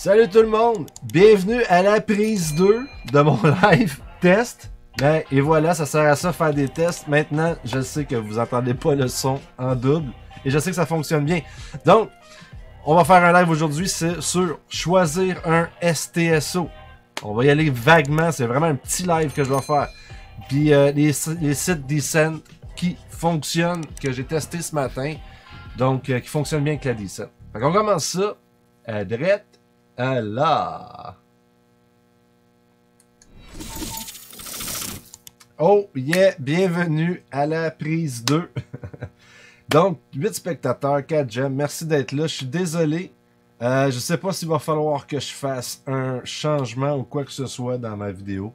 Salut tout le monde! Bienvenue à la prise 2 de mon live test. Ben, et voilà, ça sert à ça, faire des tests. Maintenant, je sais que vous entendez pas le son en double. Et je sais que ça fonctionne bien. Donc, on va faire un live aujourd'hui sur choisir un STSO. On va y aller vaguement, c'est vraiment un petit live que je vais faire. Puis les sites Decent qui fonctionnent, que j'ai testé ce matin. Donc, qui fonctionnent bien avec la Decent. Fait qu'on commence ça à drette. Là. Oh yeah, bienvenue à la prise 2. Donc, 8 spectateurs, 4 j'aime. Merci d'être là. Je suis désolé. Je sais pas s'il va falloir que je fasse un changement ou quoi que ce soit dans ma vidéo.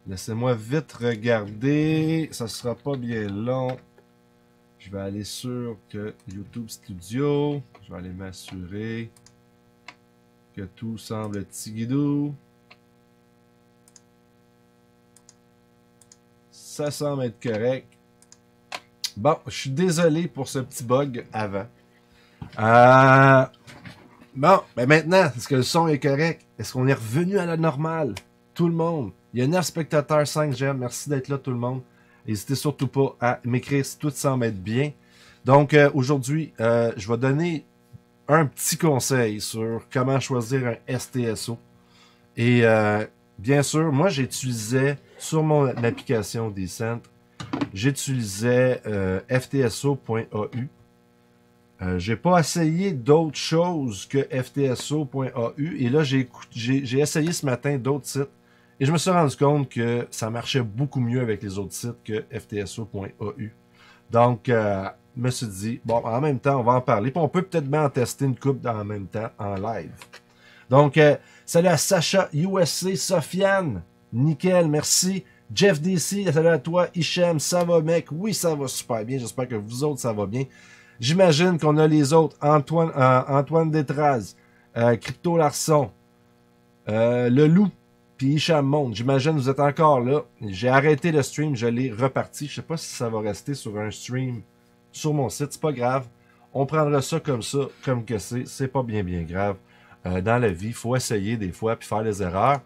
Laissez-moi vite regarder. Ça sera pas bien long. Je vais aller sur YouTube Studio. Je vais aller m'assurer que tout semble tigidou. Ça semble être correct. Bon, je suis désolé pour ce petit bug avant. Bon, ben maintenant, est-ce que le son est correct? Est-ce qu'on est revenu à la normale? Tout le monde. Il y a 9 spectateurs, 5 j'aime. Merci d'être là tout le monde. N'hésitez surtout pas à m'écrire si tout semble être bien. Donc, aujourd'hui, je vais donner un petit conseil sur comment choisir un STSO. Et bien sûr, moi, j'utilisais sur mon application Decent, j'utilisais ftso.au. J'ai pas essayé d'autres choses que ftso.au. Et là, j'ai essayé ce matin d'autres sites. Et je me suis rendu compte que ça marchait beaucoup mieux avec les autres sites que ftso.au. Donc, je me suis dit, bon, en même temps, on va en parler. Puis on peut peut-être bien en tester une coupe en même temps, en live. Donc, salut à Sacha, USC, Sofiane, nickel, merci. Jeff DC, salut à toi. Hichem, ça va mec? Oui, ça va super bien. J'espère que vous autres, ça va bien. J'imagine qu'on a les autres. Antoine Détraz, Crypto Larson, Le Loup, puis Hicham Monde. J'imagine que vous êtes encore là. J'ai arrêté le stream, je l'ai reparti. Je sais pas si ça va rester sur un stream sur mon site. C'est pas grave. On prendra ça, comme que c'est. C'est pas bien grave. Dans la vie, il faut essayer des fois puis faire des erreurs.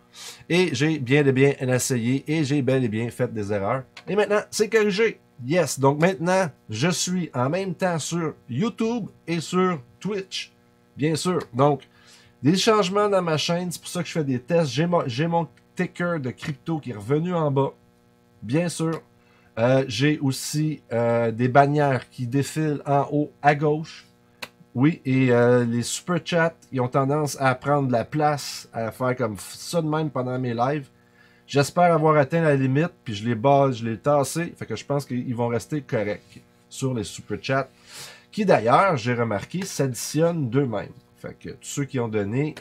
Et j'ai bien et bien essayé et j'ai bel et bien fait des erreurs. Et maintenant, c'est corrigé. Yes, donc maintenant, je suis en même temps sur YouTube et sur Twitch. Bien sûr. Donc, des changements dans ma chaîne, c'est pour ça que je fais des tests. J'ai mon ticker de crypto qui est revenu en bas. Bien sûr. J'ai aussi des bannières qui défilent en haut à gauche. Oui, et les super chats, ils ont tendance à prendre de la place, à faire comme ça de même pendant mes lives. J'espère avoir atteint la limite, puis je l'ai tassé, fait que je pense qu'ils vont rester corrects sur les super chats, qui d'ailleurs, j'ai remarqué, s'additionnent d'eux-mêmes. Fait que tous ceux qui ont donné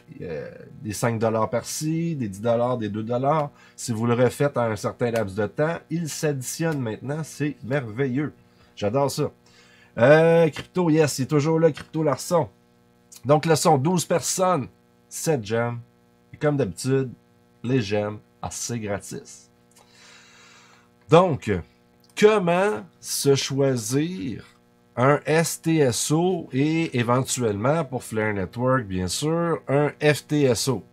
des 5$ par-ci, des 10$, des 2$, si vous le refaites en un certain laps de temps, ils s'additionnent maintenant, c'est merveilleux. J'adore ça. Crypto, yes, il est toujours là, Crypto Larson. Donc, le son, 12 personnes, 7 gemmes. Et comme d'habitude, les gemmes, assez gratis. Donc, comment se choisir un STSO et éventuellement, pour Flare Network, bien sûr, un FTSO.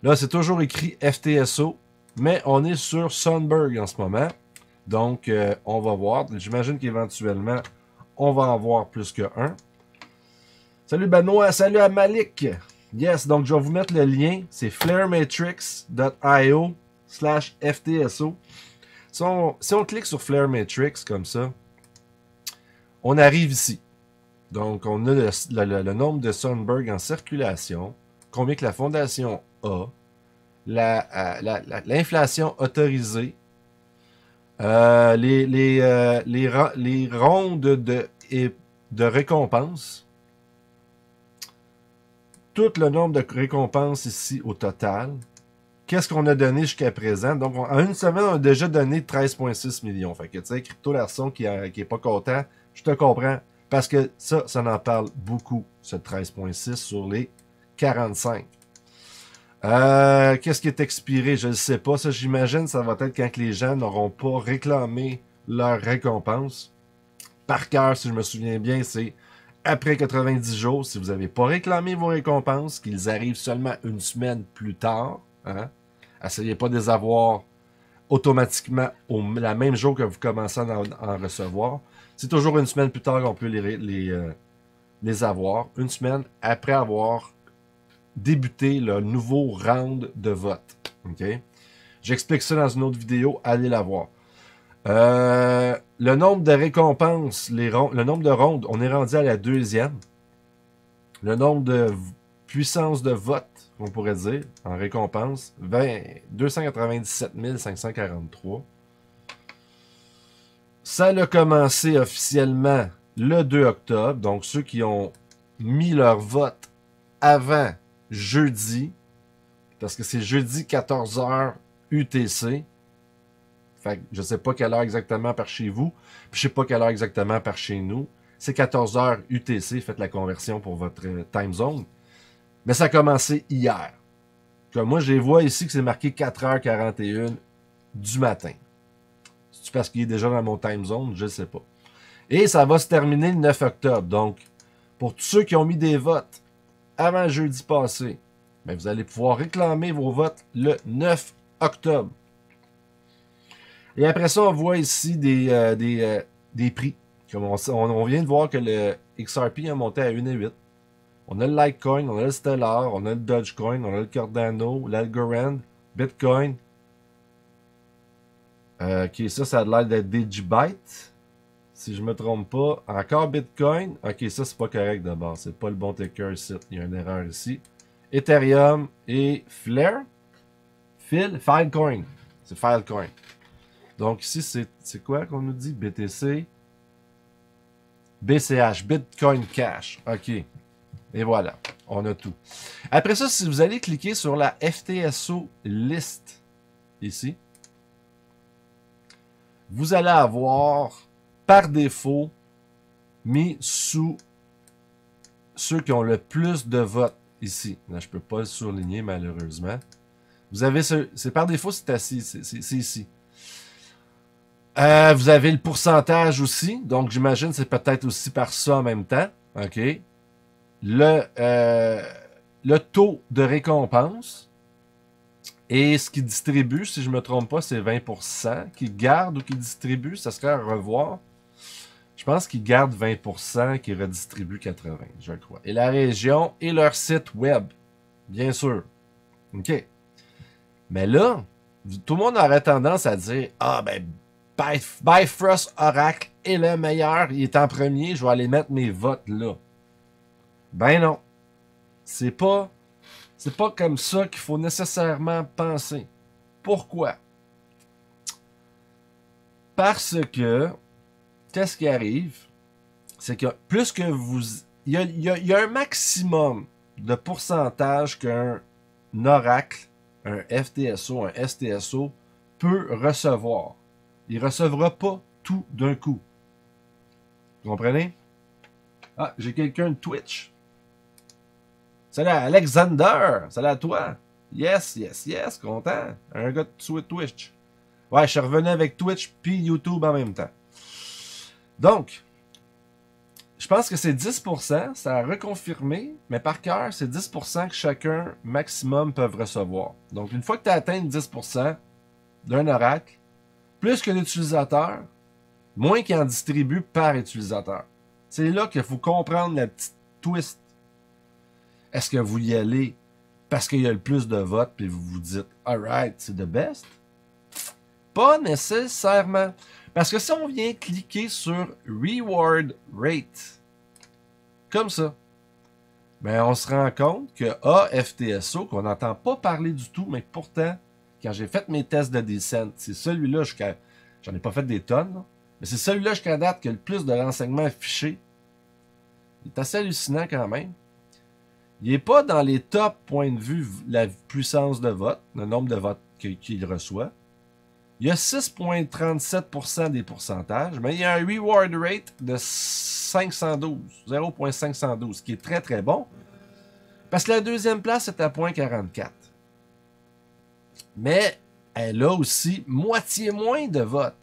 Là, c'est toujours écrit FTSO, mais on est sur Sunberg en ce moment. Donc, on va voir. J'imagine qu'éventuellement, on va en voir plus qu'un. Salut Benoît, salut à Malik. Yes, donc je vais vous mettre le lien. C'est flarematrix.io/FTSO. Si on clique sur Flare Matrix comme ça, on arrive ici. Donc, on a le nombre de Sunberg en circulation, combien que la fondation a, l'inflation autorisée, les rondes de récompenses, tout le nombre de récompenses ici au total, qu'est-ce qu'on a donné jusqu'à présent. Donc, en une semaine, on a déjà donné 13,6 millions. Fait que, tu sais, Crypto Larson qui est pas content, je te comprends, parce que ça en parle beaucoup, ce 13,6 sur les 45. Qu'est-ce qui est expiré? Je ne sais pas. Ça, j'imagine, ça va être quand les gens n'auront pas réclamé leur récompense. Par cœur, si je me souviens bien, c'est après 90 jours, si vous n'avez pas réclamé vos récompenses, qu'ils arrivent seulement une semaine plus tard, hein, essayez pas de les avoir automatiquement la même jour que vous commencez à en recevoir. C'est toujours une semaine plus tard qu'on peut les avoir. Une semaine après avoir débuté le nouveau round de vote. Okay? J'explique ça dans une autre vidéo. Allez la voir. Le nombre de récompenses, le nombre de rondes, on est rendu à la deuxième. Le nombre de puissance de vote, on pourrait dire, en récompense, 297 543. Ça a commencé officiellement le 2 octobre. Donc, ceux qui ont mis leur vote avant jeudi, parce que c'est jeudi 14h UTC. Fait que je sais pas quelle heure exactement par chez vous, puis je sais pas quelle heure exactement par chez nous. C'est 14h UTC, faites la conversion pour votre time zone. Mais ça a commencé hier. Comme moi, je les vois ici que c'est marqué 4h41 du matin. C'est parce qu'il est déjà dans mon time zone, je ne sais pas. Et ça va se terminer le 9 octobre. Donc, pour tous ceux qui ont mis des votes avant jeudi passé, bien, vous allez pouvoir réclamer vos votes le 9 octobre. Et après ça, on voit ici des prix. Comme on vient de voir que le XRP a monté à 1,8. On a le Litecoin, on a le Stellar, on a le Dogecoin, on a le Cardano, l'Algorand, Bitcoin. Ok, ça a l'air d'être Digibyte. Si je me trompe pas. Encore Bitcoin. Ok, ça c'est pas correct d'abord. C'est pas le bon ticker ici. Il y a une erreur ici. Ethereum et Flare. Filecoin. C'est Filecoin. Donc ici, c'est quoi qu'on nous dit? BTC. BCH. Bitcoin Cash. Ok. Et voilà. On a tout. Après ça, si vous allez cliquer sur la FTSO List, ici, vous allez avoir, par défaut, mis sous ceux qui ont le plus de votes ici. Là, je ne peux pas le souligner, malheureusement. Vous avez c'est par défaut, c'est ici. Vous avez le pourcentage aussi. Donc, j'imagine que c'est peut-être aussi par ça en même temps. OK. Le taux de récompense. Et ce qu'il distribue, si je ne me trompe pas, c'est 20%. Qu'il garde ou qu'il distribue, ça serait à revoir. Je pense qu'il garde 20%, qu'il redistribue 80%, je crois. Et la région et leur site web, bien sûr. OK. Mais là, tout le monde aurait tendance à dire « Ah, ben, Bifrost Oracle est le meilleur, il est en premier, je vais aller mettre mes votes là. » Ben non. C'est pas comme ça qu'il faut nécessairement penser. Pourquoi? Parce que, qu'est-ce qui arrive? C'est que plus que vous... Il y a un maximum de pourcentage qu'un Oracle, un FTSO, un STSO peut recevoir. Il ne recevra pas tout d'un coup. Vous comprenez? Ah, j'ai quelqu'un de Twitch. Salut Alexander! Salut à toi! Yes, content! Un gars de Twitch. Ouais, je suis revenu avec Twitch puis YouTube en même temps. Donc, je pense que c'est 10%, ça a reconfirmé, mais par cœur, c'est 10% que chacun maximum peuvent recevoir. Donc, une fois que tu as atteint 10% d'un oracle, plus que l'utilisateur, moins qu'il en distribue par utilisateur. C'est là qu'il faut comprendre la petite twist. Est-ce que vous y allez parce qu'il y a le plus de votes puis vous vous dites « Alright, c'est the best ». Pas nécessairement. Parce que si on vient cliquer sur « Reward Rate », comme ça, ben on se rend compte que FTSO, qu'on n'entend pas parler du tout, mais pourtant, quand j'ai fait mes tests de descente, c'est celui-là, j'en ai pas fait des tonnes, là, mais c'est celui-là jusqu'à date qui a le plus de renseignements affichés. Il est assez hallucinant quand même. Il n'est pas dans les top points de vue la puissance de vote, le nombre de votes qu'il reçoit. Il y a 6,37% des pourcentages, mais il y a un reward rate de 512, 0,512, qui est très très bon. Parce que la deuxième place est à 0,44. Mais elle a aussi moitié moins de votes.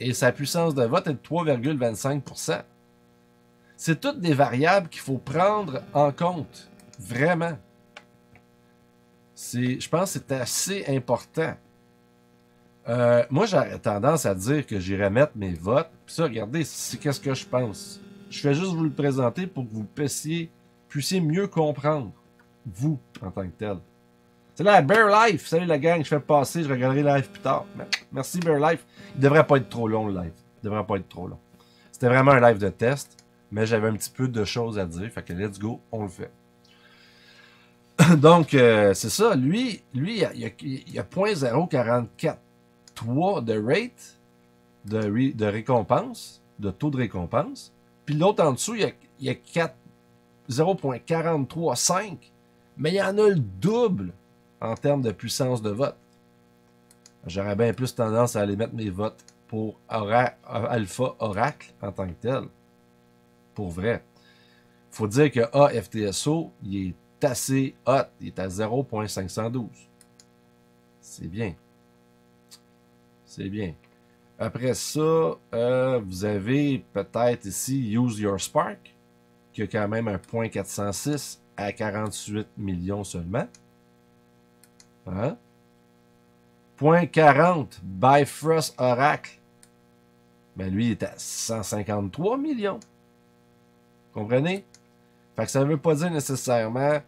Et sa puissance de vote est de 3,25%. C'est toutes des variables qu'il faut prendre en compte. Vraiment. Je pense que c'est assez important. Moi, j'aurais tendance à dire que j'irais mettre mes votes. Puis ça, regardez, c'est qu'est-ce que je pense. Je fais juste vous le présenter pour que vous puissiez mieux comprendre, vous, en tant que tel. C'est là, Bear Life. Salut la gang, je fais passer, je regarderai le live plus tard. Merci Bear Life. Il devrait pas être trop long, le live. Il devrait pas être trop long. C'était vraiment un live de test, mais j'avais un petit peu de choses à dire. Fait que let's go, on le fait. Donc, c'est ça. Lui il a 0.0443 de rate de récompense, de taux de récompense. Puis l'autre en dessous, il y a 0.435. Mais il y en a le double en termes de puissance de vote. J'aurais bien plus tendance à aller mettre mes votes pour Alpha Oracle en tant que tel. Pour vrai. Faut dire que AFTSO, il est assez hot. Il est à 0.512. C'est bien. C'est bien. Après ça, vous avez peut-être ici Use Your Spark, qui a quand même un 0.406 à 48 millions seulement. Hein? 0.40 Bifrost Oracle. Ben lui, il est à 153 millions. Comprenez? Fait que ça ne veut pas dire nécessairement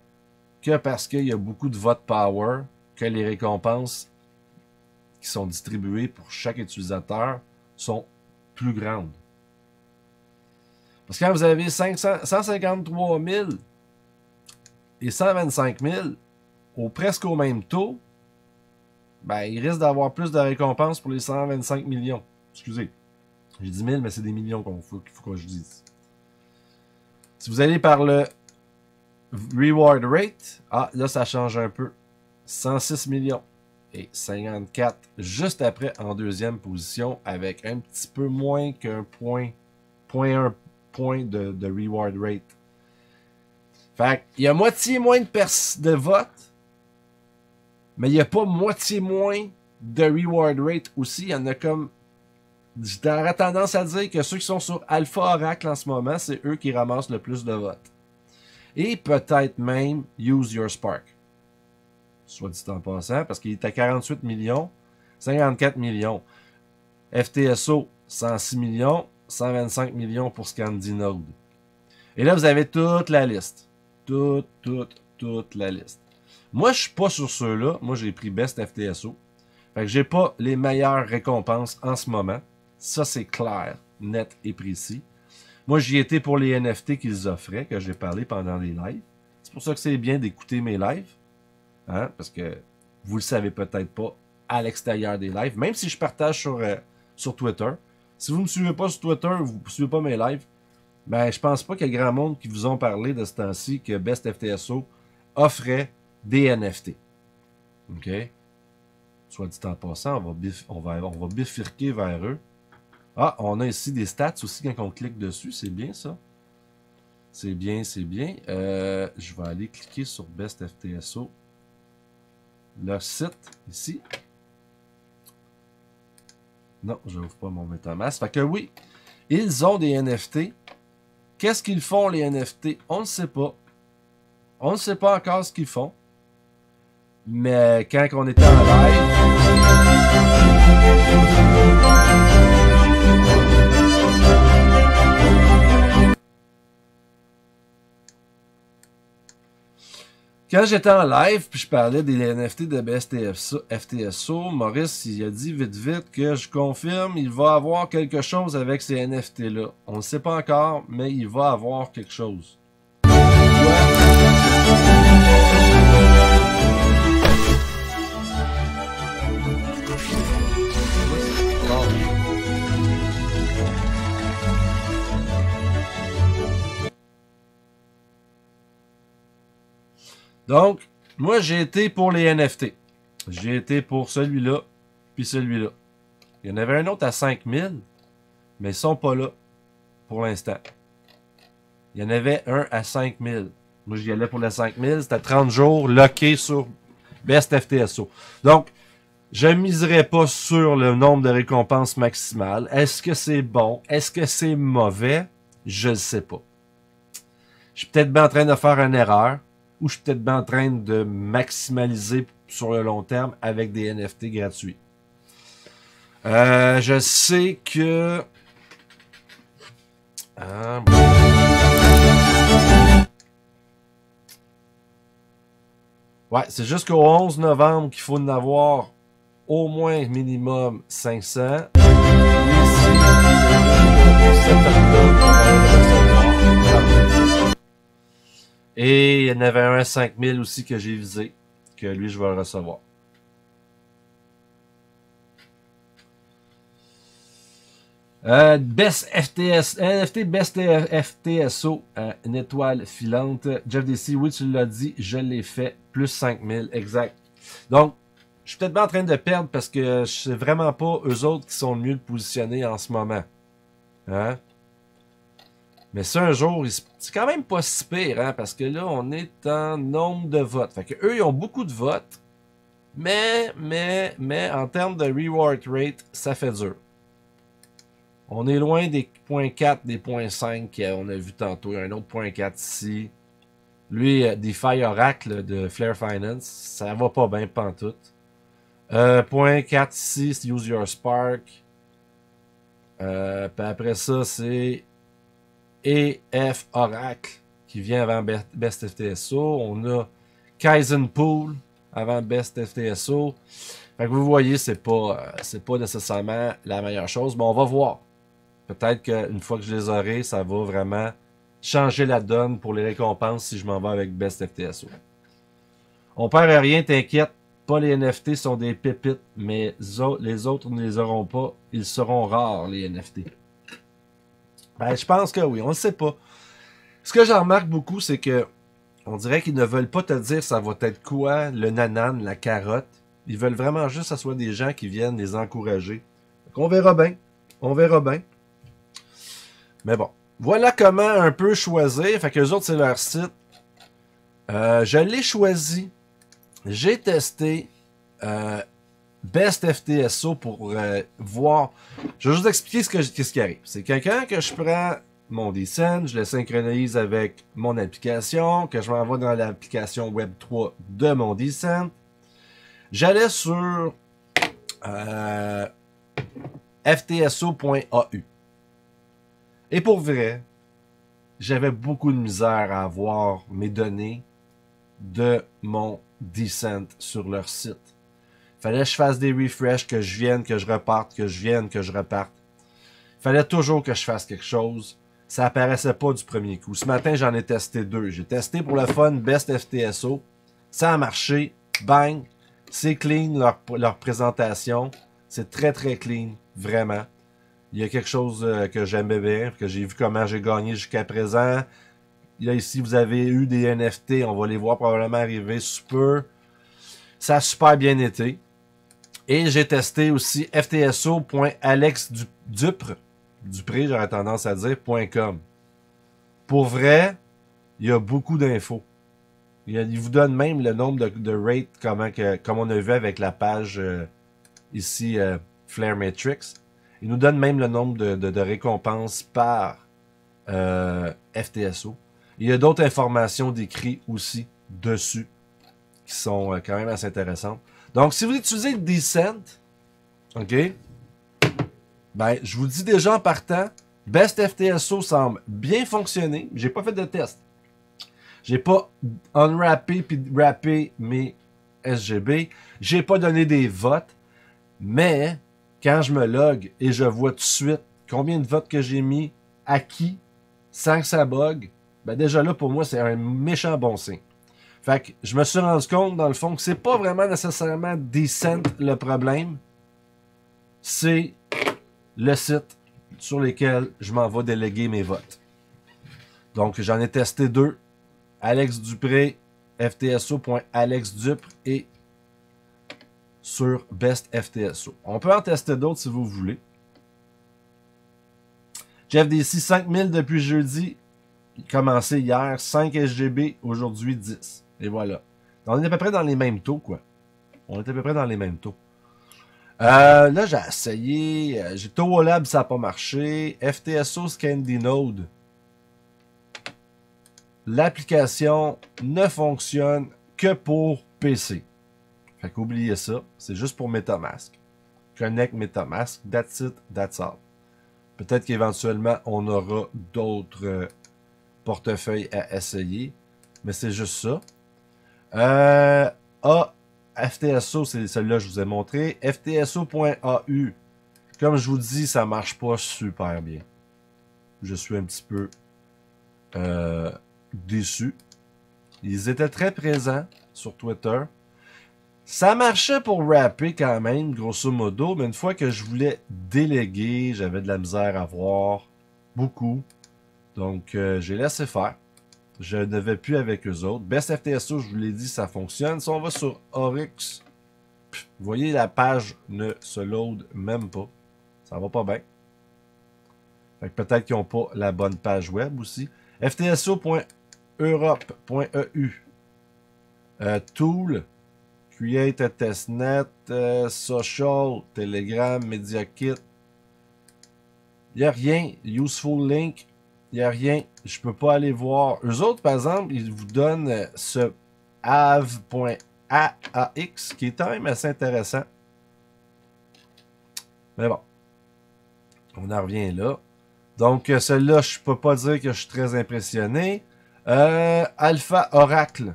que parce qu'il y a beaucoup de vote power, que les récompenses qui sont distribuées pour chaque utilisateur sont plus grandes. Parce que quand vous avez 153 000 et 125 000 presque au même taux, ben, il risque d'avoir plus de récompenses pour les 125 millions. Excusez. J'ai 10 000, mais c'est des millions qu'il faut que je dise. Si vous allez par le reward rate, là, ça change un peu. 106 millions et 54 juste après en deuxième position avec un petit peu moins qu'un point, 0.1 point de reward rate. Fait qu'il y a moitié moins de votes, mais il n'y a pas moitié moins de reward rate aussi. Il y en a comme... J'aurais tendance à dire que ceux qui sont sur Alpha Oracle en ce moment, c'est eux qui ramassent le plus de votes. Et peut-être même Use Your Spark. Soit dit en passant, parce qu'il est à 48 millions, 54 millions. FTSO, 106 millions, 125 millions pour ScandiNode. Et là, vous avez toute la liste. Toute la liste. Moi, je suis pas sur ceux-là. Moi, j'ai pris Best FTSO. Fait que j'ai pas les meilleures récompenses en ce moment. Ça, c'est clair, net et précis. Moi, j'y étais pour les NFT qu'ils offraient, que j'ai parlé pendant les lives. C'est pour ça que c'est bien d'écouter mes lives. Hein, parce que vous le savez peut-être pas à l'extérieur des lives. Même si je partage sur Twitter. Si vous ne me suivez pas sur Twitter, vous ne suivez pas mes lives, ben, je pense pas qu'il y a grand monde qui vous ont parlé de ce temps-ci que Best FTSO offrait des NFT. OK? Soit dit en passant, on va bifurquer vers eux. Ah, on a ici des stats aussi quand on clique dessus. C'est bien ça. C'est bien, c'est bien. Je vais aller cliquer sur Best FTSO. Leur site, ici. Non, je n'ouvre pas mon MetaMask. Fait que oui, ils ont des NFT. Qu'est-ce qu'ils font, les NFT? On ne sait pas. On ne sait pas encore ce qu'ils font. Mais quand on était en live... Quand j'étais en live, puis je parlais des NFT de Best FTSO, Maurice, il a dit vite que je confirme, il va avoir quelque chose avec ces NFT-là. On ne sait pas encore, mais il va avoir quelque chose. Donc, moi, j'ai été pour les NFT. J'ai été pour celui-là, puis celui-là. Il y en avait un autre à 5000, mais ils sont pas là pour l'instant. Il y en avait un à 5000. Moi, j'y allais pour les 5000. C'était 30 jours, locké sur Best FTSO. Donc, je ne miserai pas sur le nombre de récompenses maximales. Est-ce que c'est bon? Est-ce que c'est mauvais? Je ne sais pas. Je suis peut-être bien en train de faire une erreur, ou je suis peut-être bien en train de maximaliser sur le long terme avec des NFT gratuits. Je sais que... Ouais, c'est jusqu'au 11 novembre qu'il faut en avoir au moins minimum 500. Et il y en avait un à 5000 aussi que j'ai visé, que lui, je vais le recevoir. Best FTS, NFT Best FTSO, une étoile filante. Jeff DC, oui, tu l'as dit, je l'ai fait, plus 5000, exact. Donc, je suis peut-être pas en train de perdre parce que je sais vraiment pas eux autres qui sont le mieux positionnés en ce moment. Hein? Mais ça, un jour, c'est quand même pas si pire, hein, parce que là, on est en nombre de votes. Fait que eux, ils ont beaucoup de votes, mais, en termes de reward rate, ça fait dur. On est loin des 0.4, des 0.5 qu'on a vu tantôt. Il y a un autre 0.4 ici. Lui, DeFi Oracle de Flare Finance, ça va pas bien pantoute. 0.4 ici, c'est Use Your Spark. Puis après ça, c'est EF Oracle qui vient avant Best FTSO. On a Kaizen Pool avant Best FTSO. Fait que vous voyez, c'est pas nécessairement la meilleure chose, mais on va voir. Peut-être qu'une fois que je les aurai, ça va vraiment changer la donne pour les récompenses si je m'en vais avec Best FTSO. On perd rien, t'inquiète. Pas les NFT sont des pépites, mais les autres ne les auront pas. Ils seront rares, les NFT. Ben, je pense que oui, on ne sait pas. Ce que j'en remarque beaucoup, c'est que on dirait qu'ils ne veulent pas te dire ça va être quoi, le nanan, la carotte. Ils veulent vraiment juste que ce soit des gens qui viennent les encourager. Donc, on verra bien. On verra bien. Mais bon, voilà comment un peu choisir. Fait que les autres, c'est leur site. Je l'ai choisi. J'ai testé Best FTSO pour voir. Je vais juste expliquer ce qui arrive. C'est quelqu'un que je prends mon descent, je le synchronise avec mon application, que je m'envoie dans l'application Web 3 de mon descent. J'allais sur ftso.au. Et pour vrai, j'avais beaucoup de misère à avoir mes données de mon descent sur leur site. Fallait que je fasse des refreshs, que je vienne, que je reparte, que je vienne, que je reparte. Fallait toujours que je fasse quelque chose. Ça apparaissait pas du premier coup. Ce matin, j'en ai testé deux. J'ai testé pour le fun Best FTSO. Ça a marché. Bang. C'est clean leur présentation. C'est très très clean. Vraiment. Il y a quelque chose que j'aimais bien, que j'ai vu comment j'ai gagné jusqu'à présent. Là, ici, vous avez eu des NFT. On va les voir probablement arriver sous peu. Ça a super bien été. Et j'ai testé aussi ftso.alexdupre, Dupré, j'aurais tendance à dire, .com. Pour vrai, il y a beaucoup d'infos. Il vous donne même le nombre de rates, comme on a vu avec la page ici, Flare Matrix. Il nous donne même le nombre de récompenses par FTSO. Il y a d'autres informations décrites aussi dessus qui sont quand même assez intéressantes. Donc, si vous utilisez le Descent, OK, ben, je vous dis déjà en partant, Best FTSO semble bien fonctionner. J'ai pas fait de test. J'ai pas unwrappé puis wrappé mes SGB. J'ai pas donné des votes. Mais, quand je me log et je vois tout de suite combien de votes que j'ai mis à qui, sans que ça bug, ben déjà là, pour moi, c'est un méchant bon signe. Fait que je me suis rendu compte, dans le fond, que c'est pas vraiment nécessairement Descent le problème. C'est le site sur lequel je m'en vais déléguer mes votes. Donc, j'en ai testé deux. Alex Dupré, ftso.alexdupre et sur Best FTSO. On peut en tester d'autres si vous voulez. Jeff DC, 5000 depuis jeudi. Commencé hier, 5 SGB, aujourd'hui 10. Et voilà. On est à peu près dans les mêmes taux, quoi. On est à peu près dans les mêmes taux. Là, j'ai essayé. J'ai ToWoLab, ça n'a pas marché. FTSO Scandinode. l'application ne fonctionne que pour PC. Fait qu'oubliez ça, c'est juste pour MetaMask. Connect MetaMask, that's it, that's all. Peut-être qu'éventuellement, on aura d'autres portefeuilles à essayer, mais c'est juste ça. FTSO, c'est celui-là que je vous ai montré. FTSO.AU, comme je vous dis, ça marche pas super bien. Je suis un petit peu déçu. Ils étaient très présents sur Twitter. Ça marchait pour rapper quand même, grosso modo, mais une fois que je voulais déléguer, j'avais de la misère à voir beaucoup. Donc, j'ai laissé faire. Je ne vais plus avec eux autres. Best FTSO, je vous l'ai dit, ça fonctionne. Si on va sur Oryx, vous voyez, la page ne se load même pas. Ça va pas bien. Fait que peut-être qu'ils n'ont pas la bonne page web aussi. ftso.europe.eu Tool, Create a Testnet, Social, Telegram, MediaKit. Il n'y a rien. Useful Link, il n'y a rien. Je peux pas aller voir. Eux autres, par exemple, ils vous donnent ce av.aax qui est quand même assez intéressant. Mais bon. On en revient là. Donc, celui-là, je peux pas dire que je suis très impressionné. Alpha Oracle.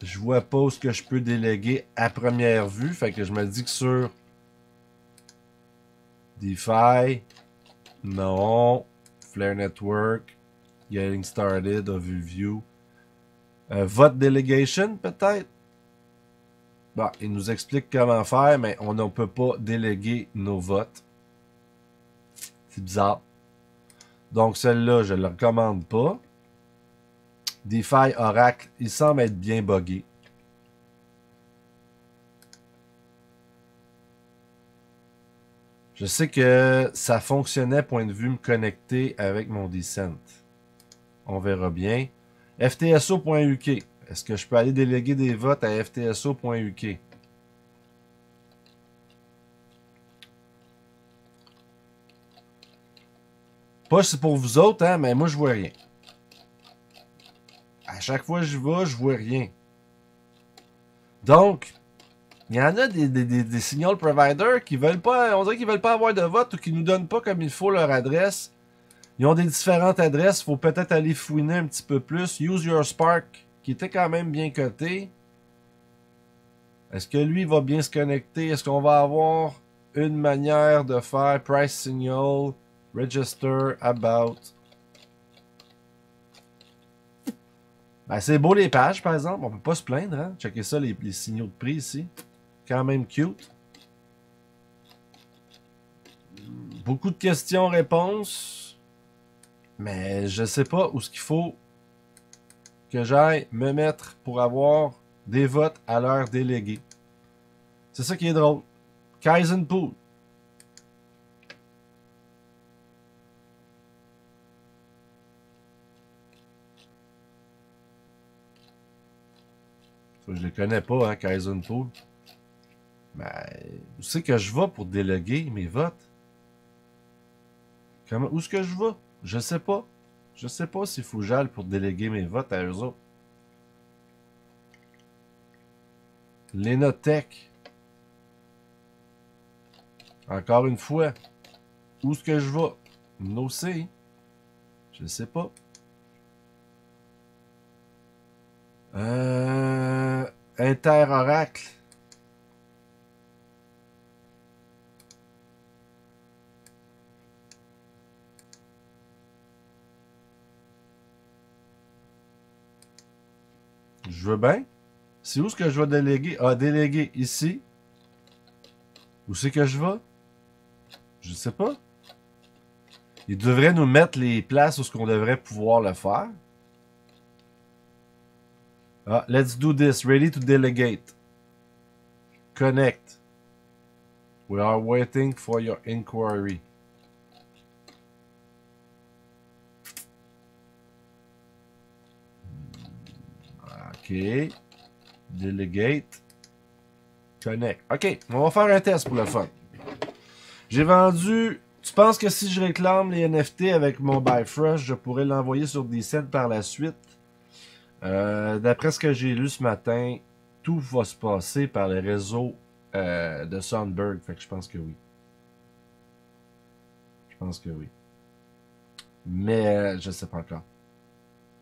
Je vois pas où ce que je peux déléguer à première vue. Fait que je me dis que sur DeFi, non. Flare Network, Getting Started, Overview. Vote Delegation, peut-être. Bon, il nous explique comment faire, mais on ne peut pas déléguer nos votes. C'est bizarre. Donc, celle-là, je ne le recommande pas. DeFi Oracle, il semble être bien buggé. Je sais que ça fonctionnait, point de vue, me connecter avec mon Decent. On verra bien. FTSO.uk. Est-ce que je peux aller déléguer des votes à FTSO.uk? Pas c'est pour vous autres, hein, mais moi, je vois rien. À chaque fois que je vais, je vois rien. Donc, il y en a des signal providers qui veulent pas, on dirait qu'ils veulent pas avoir de vote ou qui nous donnent pas comme il faut leur adresse. Ils ont des différentes adresses, il faut peut-être aller fouiner un petit peu plus. Use Your Spark, qui était quand même bien coté. Est-ce que lui va bien se connecter? Est-ce qu'on va avoir une manière de faire Price Signal, Register, About? Ben, c'est beau les pages, par exemple. On peut pas se plaindre, hein? Checkez ça, les signaux de prix ici. Quand même cute. Beaucoup de questions-réponses. Mais je sais pas où ce qu'il faut que j'aille me mettre pour avoir des votes à leur déléguer. C'est ça qui est drôle. Kaizen Pool. Ça, je les connais pas, hein, Kaizen Pool. Mais où c'est que je vais pour déléguer mes votes? Où est-ce que je vais? Je sais pas. Je sais pas s'il faut que j'aille pour déléguer mes votes à eux autres. Lenotech. Encore une fois. Où est-ce que je vais? No see. Je sais pas. Inter-Oracle. Je veux bien. C'est où est-ce que je vais déléguer? Ah, déléguer ici. Où c'est que je vais? Je sais pas. Ils devraient nous mettre les places où ce qu'on devrait pouvoir le faire. Ah, let's do this. Ready to delegate. Connect. We are waiting for your inquiry. OK. Delegate. Connect. OK, on va faire un test pour le fun. J'ai vendu Tu penses que si je réclame les NFT avec mon Bifrost, je pourrais l'envoyer sur Decent par la suite? D'après ce que j'ai lu ce matin, tout va se passer par le réseau de Sundberg. Fait que je pense que oui. Je pense que oui. Mais je sais pas encore.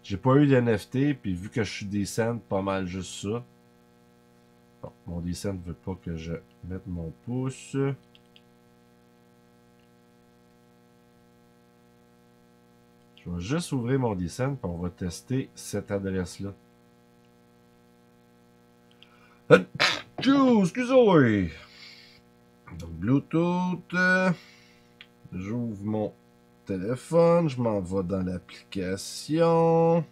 J'ai pas eu d'NFT, puis vu que je suis Decent, pas mal juste ça. Bon, mon Decent veut pas que je mette mon pouce. Je vais juste ouvrir mon Decent, puis on va tester cette adresse-là. Excusez-moi! Donc, Bluetooth. J'ouvre mon téléphone. Je m'en vais dans l'application.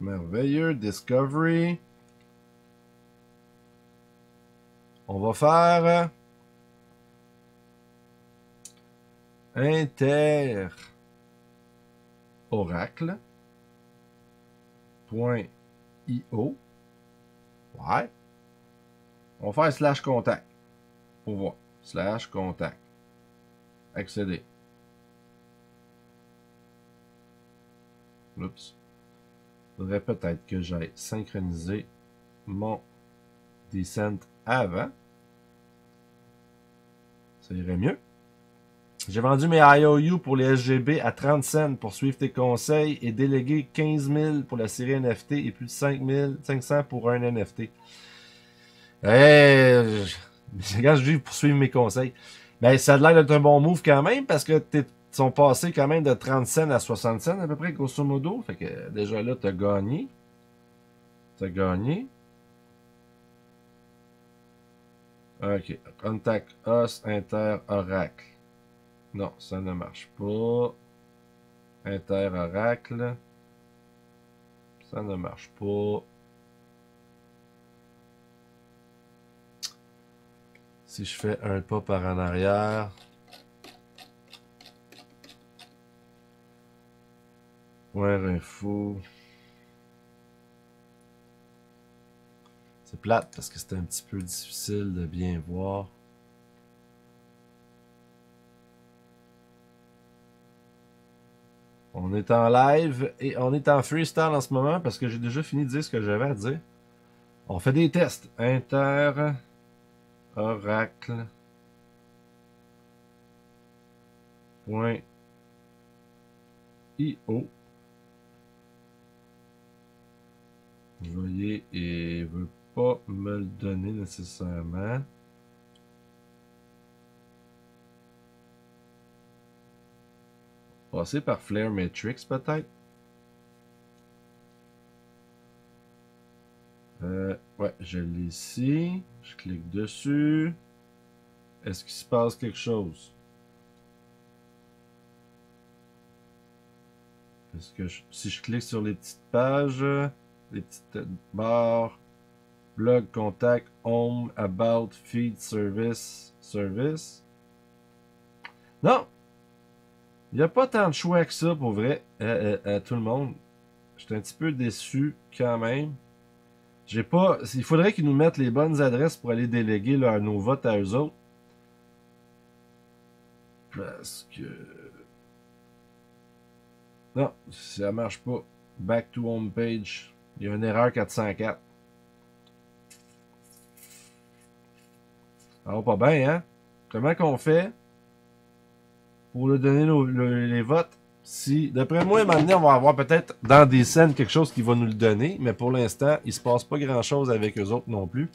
Merveilleux. Discovery. On va faire Inter Oracle.io. Ouais. On va faire /contact. Pour voir. /contact. Accéder. Oups. Il faudrait peut-être que j'aille synchroniser mon Decent avant. Ça irait mieux. J'ai vendu mes IOU pour les SGB à 30 cents pour suivre tes conseils et déléguer 15 000 pour la série NFT et plus de 500 pour un NFT. Regarde, je dis pour suivre mes conseils. Ben, ça a l'air d'être un bon move quand même parce que ils sont passés quand même de 30 cents à 60 cents à peu près, grosso modo. Fait que déjà là, t'as gagné. T'as gagné. Ok. Contact Us Inter Oracle. Non, ça ne marche pas. Inter Oracle. Ça ne marche pas. Si je fais un pas par en arrière. Point info. C'est plate parce que c'est un petit peu difficile de bien voir. On est en live et on est en freestyle en ce moment parce que j'ai déjà fini de dire ce que j'avais à dire. On fait des tests. Inter Oracle. .io. Vous voyez, il veut pas me le donner nécessairement. Passer par Flare Matrix peut-être. Ouais, je l'ai ici. Je clique dessus. Est-ce qu'il se passe quelque chose? Est-ce que si je clique sur les petites pages, les petites barres, blog, contact, home, about, feed, service, service. Non! Il n'y a pas tant de choix que ça pour vrai à tout le monde. J'étais un petit peu déçu quand même. J'ai pas. Il faudrait qu'ils nous mettent les bonnes adresses pour aller déléguer là, nos votes à eux autres. Parce que. Non, ça marche pas. Back to home page. Il y a une erreur 404. Ça va pas bien, hein? Comment qu'on fait pour le donner les votes? Si, d'après moi, maintenant, on va avoir peut-être dans des scènes quelque chose qui va nous le donner, mais pour l'instant, il se passe pas grand-chose avec eux autres non plus.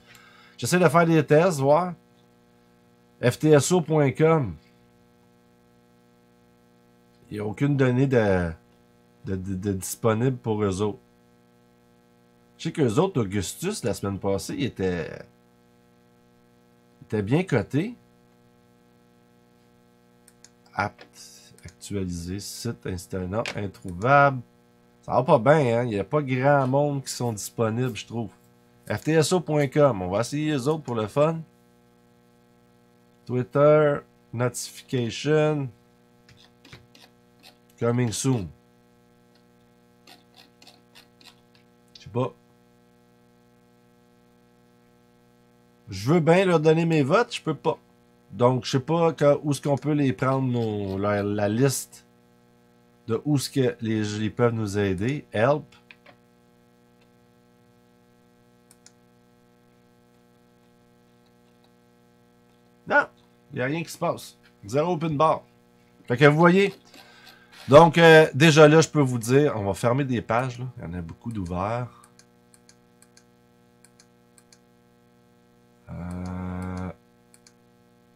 J'essaie de faire des tests, voir. ftso.com. Il n'y a aucune donnée de disponible pour eux autres. Je sais qu'eux autres, Augustus, la semaine passée, il était bien coté. Apte, actualisé, site installant, introuvable. Ça va pas bien, hein? Il n'y a pas grand monde qui sont disponibles, je trouve. ftso.com, on va essayer les autres pour le fun. Twitter, notification, coming soon. Je sais pas. Je veux bien leur donner mes votes, je peux pas. Donc, je sais pas où est-ce qu'on peut les prendre, la liste de où est-ce que ils peuvent nous aider. Help. Non, il n'y a rien qui se passe. Zéro open bar. Fait que vous voyez. Donc, déjà là, je peux vous dire, on va fermer des pages. Là. Il y en a beaucoup d'ouverts.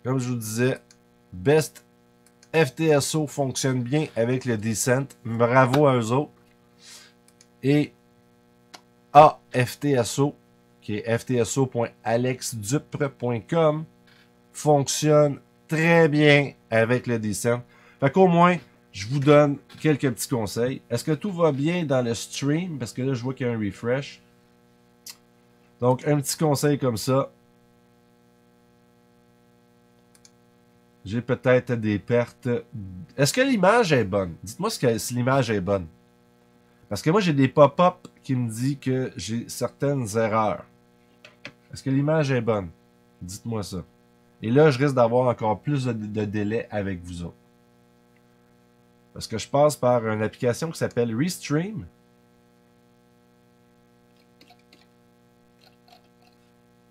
Comme je vous disais, Best FTSO fonctionne bien avec le Descent. Bravo à eux autres. Et AFTSO, qui est ftso.alexdupre.com, fonctionne très bien avec le Descent. Fait qu'au moins, je vous donne quelques petits conseils. Est-ce que tout va bien dans le stream? Parce que là, je vois qu'il y a un refresh. Donc, un petit conseil comme ça. J'ai peut-être des pertes. Est-ce que l'image est bonne? Dites-moi si l'image est bonne. Parce que moi, j'ai des pop-up qui me disent que j'ai certaines erreurs. Est-ce que l'image est bonne? Dites-moi ça. Et là, je risque d'avoir encore plus de délai avec vous autres. Parce que je passe par une application qui s'appelle Restream.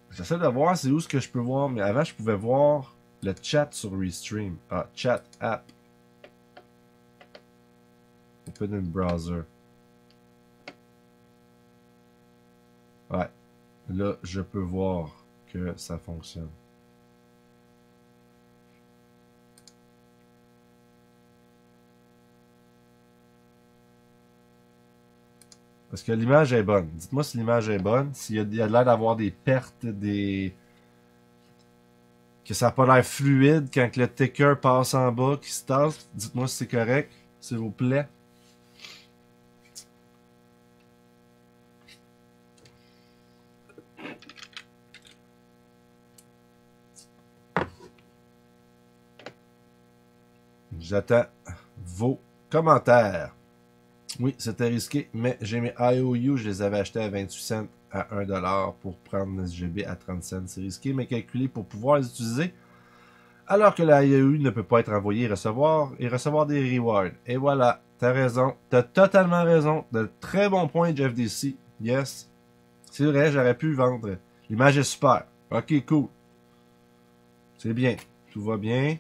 J'essaie de voir c'est où ce que je peux voir. Mais avant, je pouvais voir le chat sur Restream. Ah, chat app. Open in browser. Ouais. Là, je peux voir que ça fonctionne. Parce que l'image est bonne. Dites-moi si l'image est bonne. S'il y a l'air d'avoir des pertes, que ça n'a pas l'air fluide quand le ticker passe en bas, qui se tasse. Dites-moi si c'est correct, s'il vous plaît. J'attends vos commentaires. Oui, c'était risqué, mais j'ai mes IOU, je les avais achetés à 28 cents à 1$ pour prendre le SGB à 30 cents. C'est risqué, mais calculé pour pouvoir les utiliser. Alors que la IOU ne peut pas être envoyée et recevoir des rewards. Et voilà, t'as raison, t'as totalement raison. De très bons points, Jeff DC. Yes. C'est vrai, j'aurais pu vendre. L'image est super. Ok, cool. C'est bien. Tout va bien.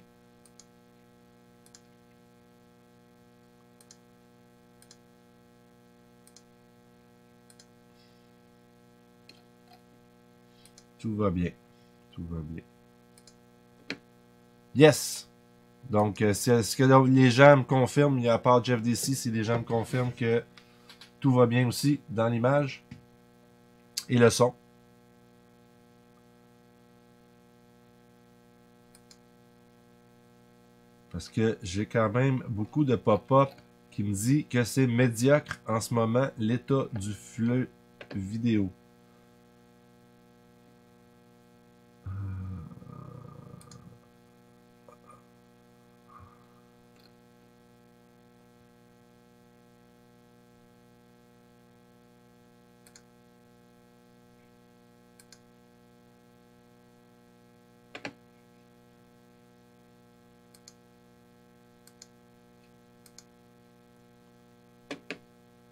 Tout va bien. Tout va bien. Yes! Donc, est-ce que les gens me confirment, à part Jeff DC, si les gens me confirment que tout va bien aussi dans l'image et le son. Parce que j'ai quand même beaucoup de pop-up qui me dit que c'est médiocre en ce moment l'état du flux vidéo.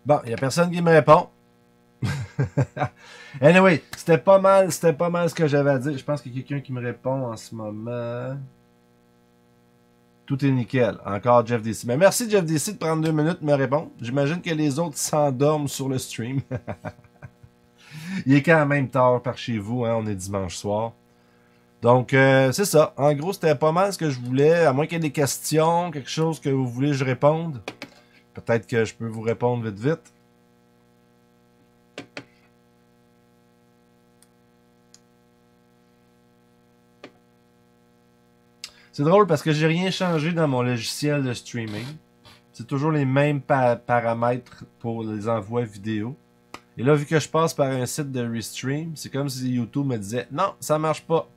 Bon, il n'y a personne qui me répond. Anyway, c'était pas mal ce que j'avais à dire. Je pense qu'il y a quelqu'un qui me répond en ce moment. Tout est nickel. Encore Jeff DC. Mais merci Jeff DC de prendre 2 minutes de me répondre. J'imagine que les autres s'endorment sur le stream. Il est quand même tard par chez vous, hein? On est dimanche soir. Donc, c'est ça. En gros, c'était pas mal ce que je voulais. À moins qu'il y ait des questions, quelque chose que vous voulez que je réponde. Peut-être que je peux vous répondre vite vite. C'est drôle parce que j'ai rien changé dans mon logiciel de streaming. C'est toujours les mêmes paramètres pour les envois vidéo. Et là, vu que je passe par un site de Restream, c'est comme si YouTube me disait « Non, ça marche pas. »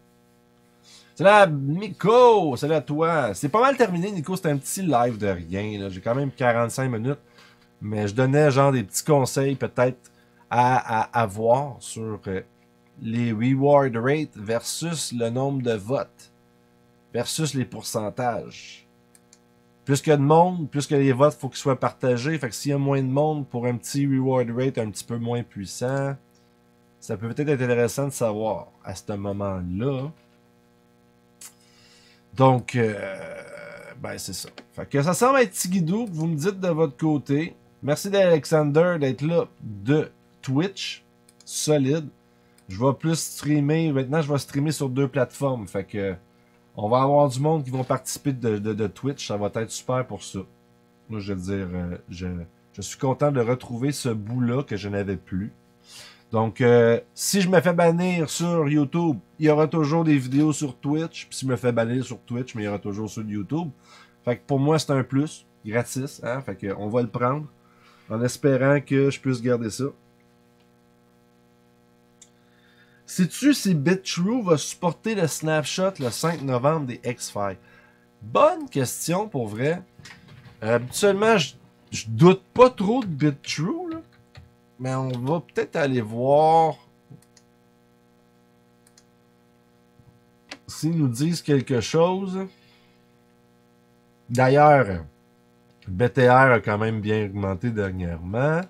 C'est là, Nico! C'est là, toi! C'est pas mal terminé, Nico. C'était un petit live de rien. J'ai quand même 45 minutes. Mais je donnais genre des petits conseils peut-être à voir sur les reward rates versus le nombre de votes, versus les pourcentages. Plus qu'il y a de monde, plus que les votes, il faut qu'ils soient partagés. Fait que s'il y a moins de monde pour un petit reward rate un petit peu moins puissant, ça peut peut-être être intéressant de savoir à ce moment-là. Donc, ben c'est ça. Fait que ça semble être Tigidou, vous me dites de votre côté. Merci d'Alexander d'être là de Twitch. Solide. Je vais plus streamer. Maintenant, je vais streamer sur 2 plateformes. Fait que on va avoir du monde qui vont participer de Twitch. Ça va être super pour ça. Moi, je veux dire, je suis content de retrouver ce bout-là que je n'avais plus. Donc, si je me fais bannir sur YouTube, il y aura toujours des vidéos sur Twitch. Puis si je me fais bannir sur Twitch, mais il y aura toujours sur YouTube. Fait que pour moi, c'est un plus. Gratis. Hein? Fait que on va le prendre. En espérant que je puisse garder ça. Sais-tu si BitTrue va supporter le snapshot le 5 novembre des X-Files? Bonne question pour vrai. Habituellement, je doute pas trop de BitTrue, là. Mais on va peut-être aller voir s'ils nous disent quelque chose. D'ailleurs, BTR a quand même bien augmenté dernièrement.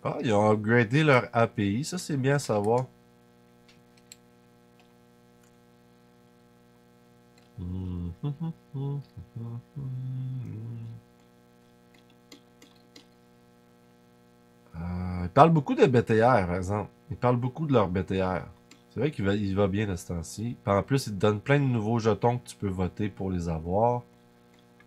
Ah, ils ont upgradé leur API. Ça, c'est bien à savoir. Ils parlent beaucoup de BTR, par exemple. Ils parlent beaucoup de leur BTR. C'est vrai qu'il va bien de ce temps-ci. En plus, ils te donnent plein de nouveaux jetons que tu peux voter pour les avoir.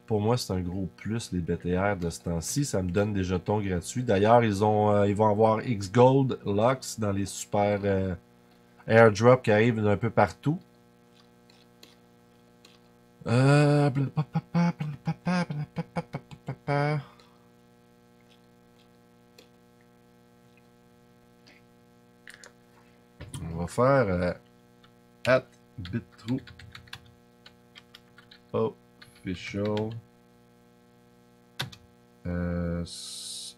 Pour moi, c'est un gros plus, les BTR de ce temps-ci. Ça me donne des jetons gratuits. D'ailleurs, ils vont avoir X-Gold Lux dans les super airdrops qui arrivent d'un peu partout. On va faire @BitTrue official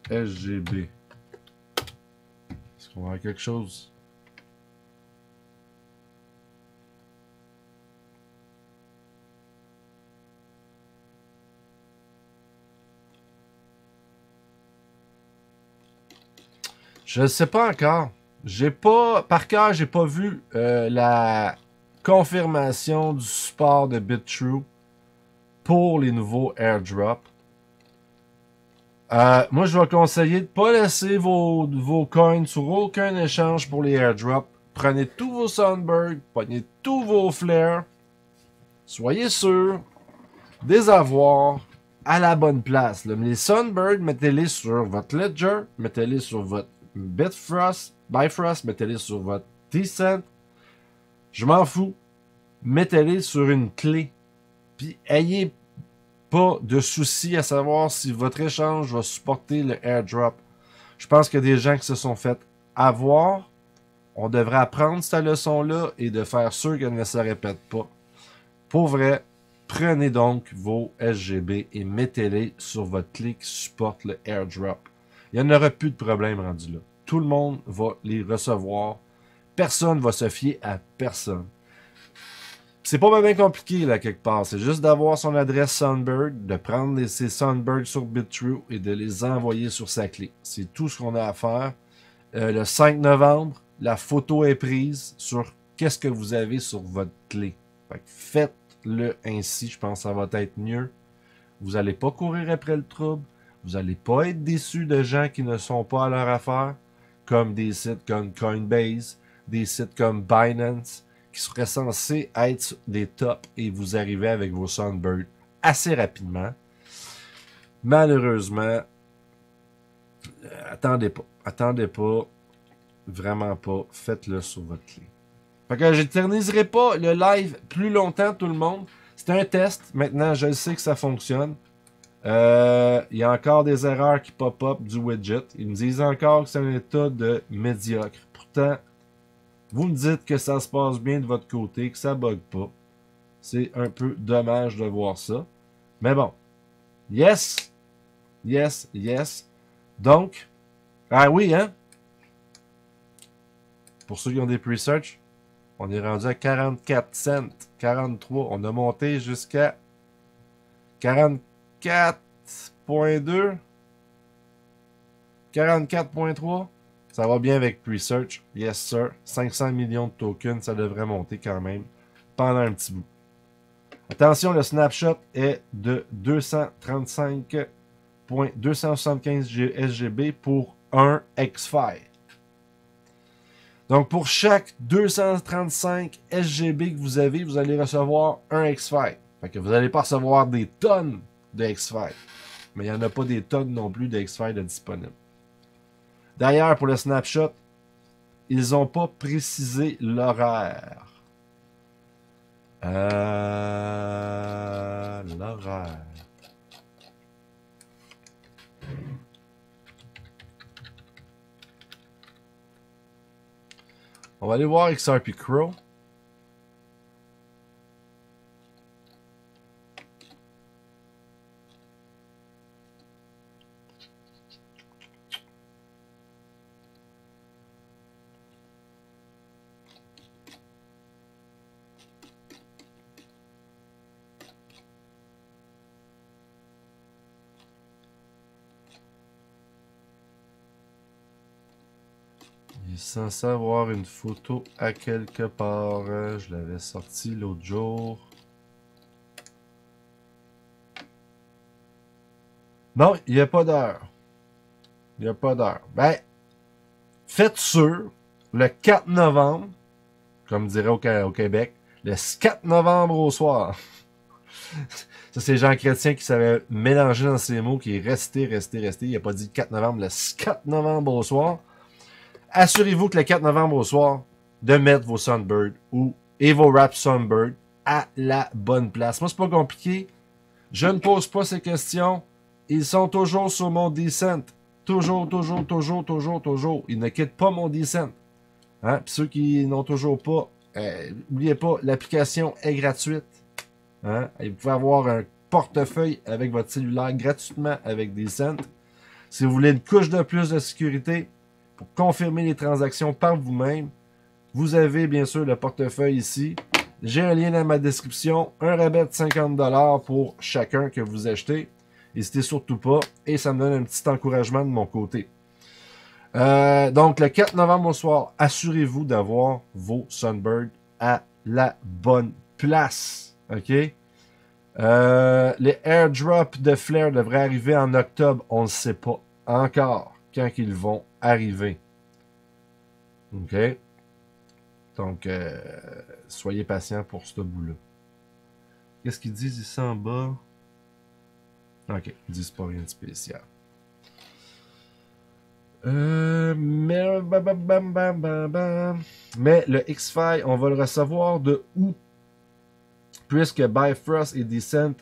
SGB. Est-ce qu'on va avoir quelque chose? Je ne sais pas encore. Par cœur, j'ai pas vu la confirmation du support de BitTrue pour les nouveaux airdrops. Moi, je vais conseiller de ne pas laisser vos coins sur aucun échange pour les airdrops. Prenez tous vos Sunbirds, prenez tous vos flares. Soyez sûr des avoirs à la bonne place. Là. Les Sunbirds, mettez-les sur votre Ledger, mettez-les sur votre Bifrost, mettez-les sur votre Decent. Je m'en fous. Mettez-les sur une clé. Puis ayez pas de souci à savoir si votre échange va supporter le airdrop. Je pense qu'il y a des gens qui se sont fait avoir. On devrait apprendre cette leçon-là et de faire sûr qu'elle ne se répète pas. Pour vrai, prenez donc vos SGB et mettez-les sur votre clé qui supporte le airdrop. Il n'y en aura plus de problème rendu là. Tout le monde va les recevoir. Personne ne va se fier à personne. C'est pas bien compliqué là quelque part. C'est juste d'avoir son adresse Sunbird, de prendre ses Sunbirds sur BitTrue et de les envoyer sur sa clé. C'est tout ce qu'on a à faire. Le 5 novembre, la photo est prise sur qu'est-ce que vous avez sur votre clé. Faites-le ainsi, je pense que ça va être mieux. Vous n'allez pas courir après le trouble. Vous n'allez pas être déçu de gens qui ne sont pas à leur affaire, comme des sites comme Coinbase, des sites comme Binance, qui seraient censés être des tops et vous arrivez avec vos Sunbirds assez rapidement. Malheureusement, attendez pas, vraiment pas, faites-le sur votre clé. Fait que j'éterniserai pas le live plus longtemps tout le monde. C'était un test, maintenant je sais que ça fonctionne. Il y a encore des erreurs qui pop-up du widget. Ils me disent encore que c'est un état de médiocre. Pourtant, vous me dites que ça se passe bien de votre côté, que ça bug pas. C'est un peu dommage de voir ça. Mais bon. Yes. Yes, yes. Donc, ah oui, hein? Pour ceux qui ont des pre-search, on est rendu à 44 cents. 43. On a monté jusqu'à 44.2. 44.3. Ça va bien avec pre-search. Yes, sir. 500 millions de tokens, ça devrait monter quand même pendant un petit bout. Attention, le snapshot est de 235.275 SGB pour un X-File. Donc, pour chaque 235 SGB que vous avez, vous allez recevoir un X-File. Fait que vous n'allez pas recevoir des tonnes de X-File. Mais il n'y en a pas des tonnes non plus de X-File disponibles. D'ailleurs, pour le snapshot, ils n'ont pas précisé l'horaire. L'horaire. On va aller voir XRP Crow. Il est censé avoir une photo à quelque part. Je l'avais sorti l'autre jour. Non, il n'y a pas d'heure. Il n'y a pas d'heure. Ben, faites sûr, le 4 novembre, comme dirait au Québec, le 4 novembre au soir. Ça, c'est Jean Chrétien qui savait mélanger dans ses mots, qui est resté. Il n'a pas dit le 4 novembre, le 4 novembre au soir. Assurez-vous que le 4 novembre au soir, de mettre vos Sunbird et vos Wrap Sunbird à la bonne place. Moi, c'est pas compliqué. Je ne pose pas ces questions. Ils sont toujours sur mon Descent. Toujours. Ils ne quittent pas mon Descent. Hein? Puis ceux qui n'ont toujours pas, n'oubliez pas, l'application est gratuite. Hein? Et vous pouvez avoir un portefeuille avec votre cellulaire gratuitement avec Descent. Si vous voulez une couche de plus de sécurité, pour confirmer les transactions par vous-même, vous avez bien sûr le portefeuille ici. J'ai un lien dans ma description, un rabais de 50$ pour chacun que vous achetez. N'hésitez surtout pas et ça me donne un petit encouragement de mon côté. Donc le 4 novembre au soir, assurez-vous d'avoir vos Sunbird à la bonne place. OK? Les airdrops de Flare devraient arriver en octobre. On ne sait pas encore quand ils vont arriver. OK? Donc, soyez patient pour ce bout-là. Qu'est-ce qu'ils disent ici en bas? OK, ils disent pas rien de spécial. Mais le X-File, on va le recevoir de où? Puisque Bifrost et Descent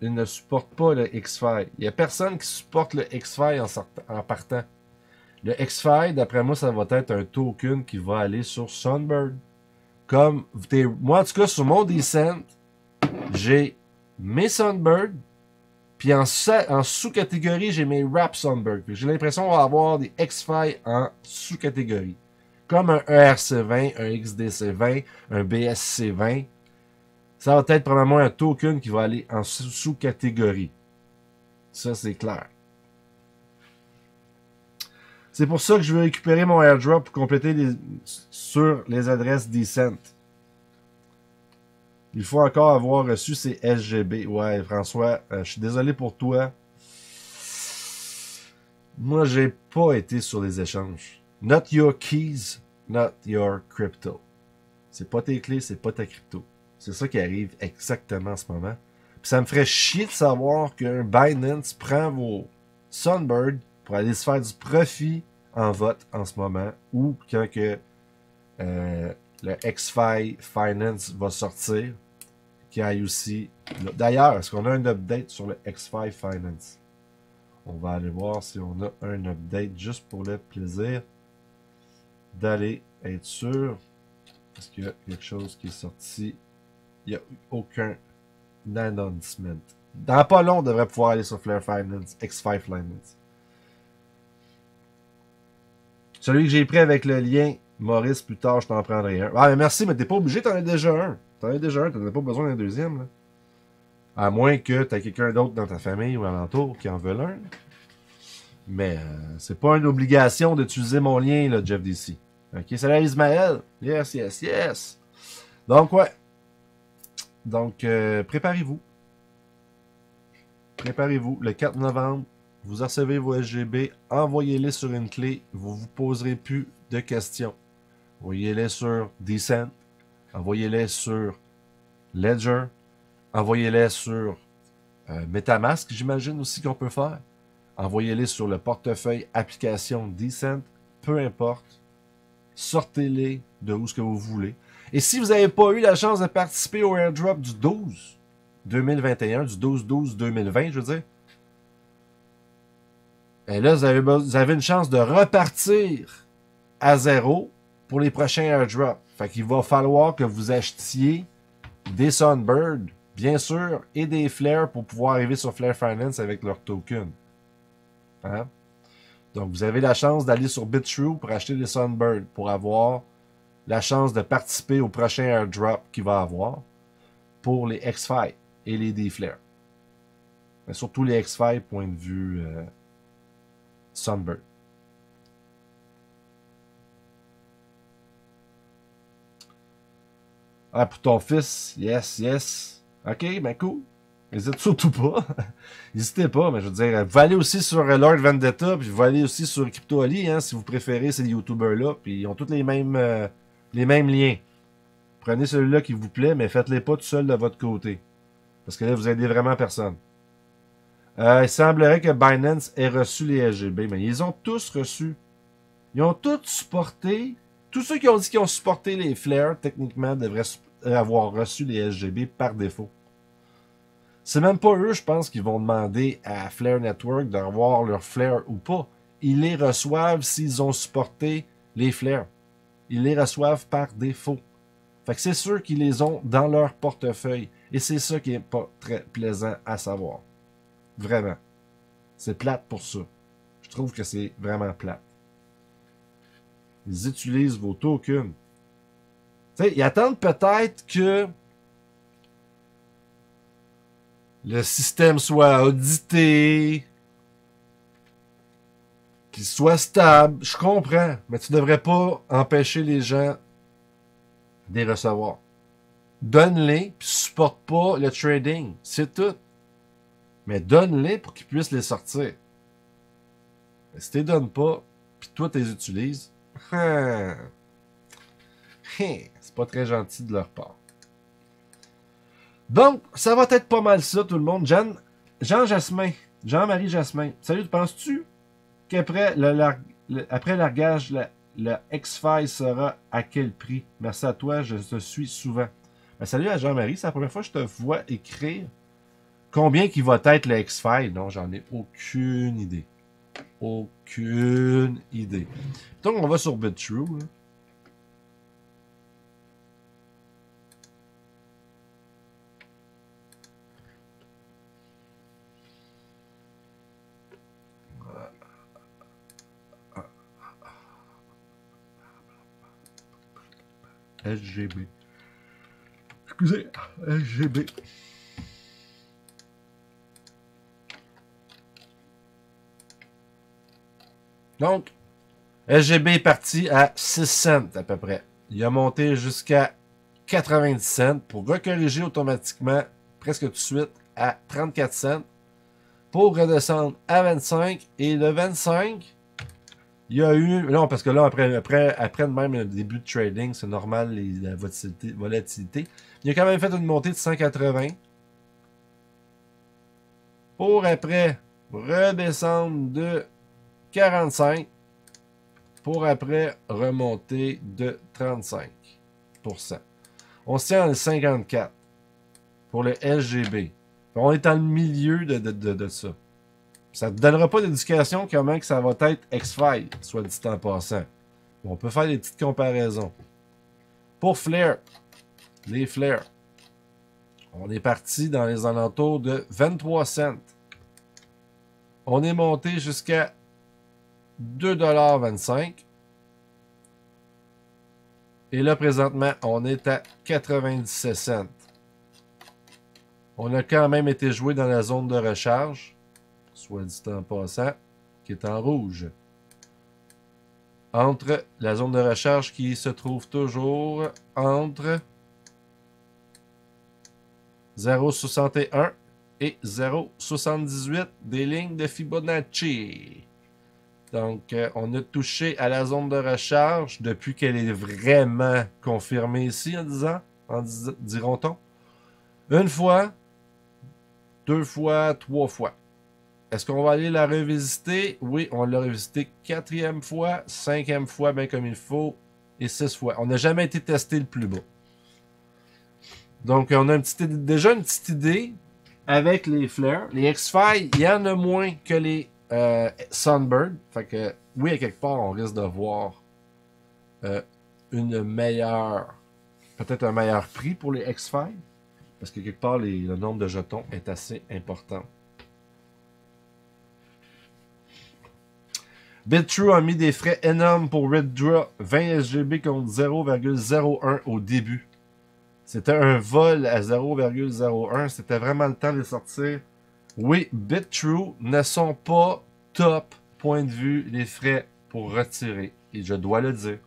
ne supportent pas le X-File. Il n'y a personne qui supporte le X-File en partant. Le X-File, d'après moi, ça va être un token qui va aller sur Sunbird. Comme moi, en tout cas, sur mon Descent, j'ai mes Sunbird, puis en sous-catégorie, j'ai mes Wrap Sunbird. J'ai l'impression qu'on va avoir des X-File en sous-catégorie. Comme un ERC20, un XDC20, un BSC20. Ça va être probablement un token qui va aller en sous-catégorie. Ça, c'est clair. C'est pour ça que je veux récupérer mon airdrop pour compléter sur les adresses Descent. Il faut encore avoir reçu ces SGB. Ouais, François, je suis désolé pour toi. Moi, j'ai pas été sur les échanges. Not your keys, not your crypto. C'est pas tes clés, c'est pas ta crypto. C'est ça qui arrive exactement en ce moment. Puis ça me ferait chier de savoir qu'un Binance prend vos Sunbird pour aller se faire du profit en vote en ce moment, ou quand que le XFi Finance va sortir, qui aille aussi. D'ailleurs, est-ce qu'on a un update sur le X5 Finance? On va aller voir si on a un update juste pour le plaisir d'aller être sûr. Parce qu'il y a quelque chose qui est sorti. Il n'y a aucun announcement. Dans pas long, on devrait pouvoir aller sur Flare Finance, X5 Finance. Celui que j'ai pris avec le lien, Maurice, plus tard, je t'en prendrai un. Ah, mais merci, mais t'es pas obligé, t'en as déjà un. T'en as déjà un, t'en as pas besoin d'un deuxième. Là. À moins que t'aies quelqu'un d'autre dans ta famille ou alentour qui en veut un. Mais c'est pas une obligation d'utiliser mon lien, là, Jeff DC. Ok, salut Ismaël. Yes, yes, yes. Donc, ouais. Donc, préparez-vous. Préparez-vous. Le 4 novembre, vous recevez vos SGB, envoyez-les sur une clé, vous ne vous poserez plus de questions. Envoyez-les sur Decent, envoyez-les sur Ledger, envoyez-les sur MetaMask, j'imagine aussi qu'on peut faire. Envoyez-les sur le portefeuille application Decent, peu importe. Sortez-les de où ce que vous voulez. Et si vous n'avez pas eu la chance de participer au airdrop du 12 2021, du 12-12-2020, je veux dire, et là, vous avez une chance de repartir à zéro pour les prochains airdrops. Fait qu'il va falloir que vous achetiez des Sunbird, bien sûr, et des Flare pour pouvoir arriver sur Flare Finance avec leur token. Hein? Donc, vous avez la chance d'aller sur BitTrue pour acheter des Sunbird pour avoir la chance de participer au prochain airdrop qu'il va avoir pour les X5 et les D-Flare. Mais surtout les X5, point de vue Sunbird. Ah, pour ton fils, yes, yes. Ok, ben cool. N'hésite surtout pas. N'hésitez pas, mais je veux dire, vous allez aussi sur Lord Vendetta, puis vous allez aussi sur CryptoAli, hein, si vous préférez ces YouTubers-là, puis ils ont tous les mêmes liens. Prenez celui-là qui vous plaît, mais faites-les pas tout seul de votre côté. Parce que là, vous aidez vraiment personne. Il semblerait que Binance ait reçu les SGB, mais ils ont tous reçu. Ils ont tous supporté. Tous ceux qui ont dit qu'ils ont supporté les Flare, techniquement, devraient avoir reçu les SGB par défaut. C'est même pas eux, je pense, qui vont demander à Flare Network de revoir leur Flare ou pas. Ils les reçoivent s'ils ont supporté les Flare. Ils les reçoivent par défaut. Fait que c'est sûr qu'ils les ont dans leur portefeuille. Et c'est ça qui est pas très plaisant à savoir. Vraiment. C'est plate pour ça. Je trouve que c'est vraiment plate. Ils utilisent vos tokens. Tu sais, ils attendent peut-être que le système soit audité, qu'il soit stable. Je comprends, mais tu devrais pas empêcher les gens de les recevoir. Donne-les, puis supporte pas le trading. C'est tout. Mais donne-les pour qu'ils puissent les sortir. Mais si tu les donnes pas, puis toi tu les utilises, c'est pas très gentil de leur part. Donc, ça va être pas mal ça, tout le monde. Jean-Jasmin, Jean-Marie Jasmin, salut, penses-tu qu'après après largage, le X-Fi sera à quel prix? Merci à toi, je te suis souvent. Ben, salut à Jean-Marie, c'est la première fois que je te vois écrire combien qu'il va être le X-Fi. Non, j'en ai aucune idée. Aucune idée. Donc, on va sur BitTrue. Là. SGB. Excusez, SGB. Donc, SGB est parti à 6 cents à peu près. Il a monté jusqu'à 90 cents pour recorriger automatiquement presque tout de suite à 34 cents pour redescendre à 25. Et le 25, il y a eu... Non, parce que là, après même le début de trading, c'est normal, la volatilité. Il a quand même fait une montée de 180. Pour après redescendre de 45. Pour après remonter de 35%. On se tient en 54. pour le SGB. On est dans le milieu de ça. Ça ne te donnera pas d'éducation comment que ça va être X-File, soit dit en passant. On peut faire des petites comparaisons. Pour Flare, les Flares, on est parti dans les alentours de 23 cents. On est monté jusqu'à 2,25 $. Et là, présentement, on est à 97 cents. On a quand même été joué dans la zone de recharge, soit dit en passant, qui est en rouge. Entre la zone de recharge qui se trouve toujours entre 0,61 et 0,78 des lignes de Fibonacci. Donc, on a touché à la zone de recharge depuis qu'elle est vraiment confirmée ici, diront-on. Une fois, deux fois, trois fois. Est-ce qu'on va aller la revisiter? Oui, on l'a revisité 4e fois, 5e fois, bien comme il faut, et 6 fois. On n'a jamais été testé le plus bas. Donc, on a déjà une petite idée avec les Flares. Les X-File, il y en a moins que les Sunbird. Fait que, oui, à quelque part, on risque de voir une meilleure, peut-être un meilleur prix pour les X-File. Parce que quelque part, le nombre de jetons est assez important. BitTrue a mis des frais énormes pour Withdraw 20 SGB contre 0,01 au début. C'était un vol à 0,01. C'était vraiment le temps de les sortir. Oui, BitTrue ne sont pas top, point de vue, les frais pour retirer. Et je dois le dire.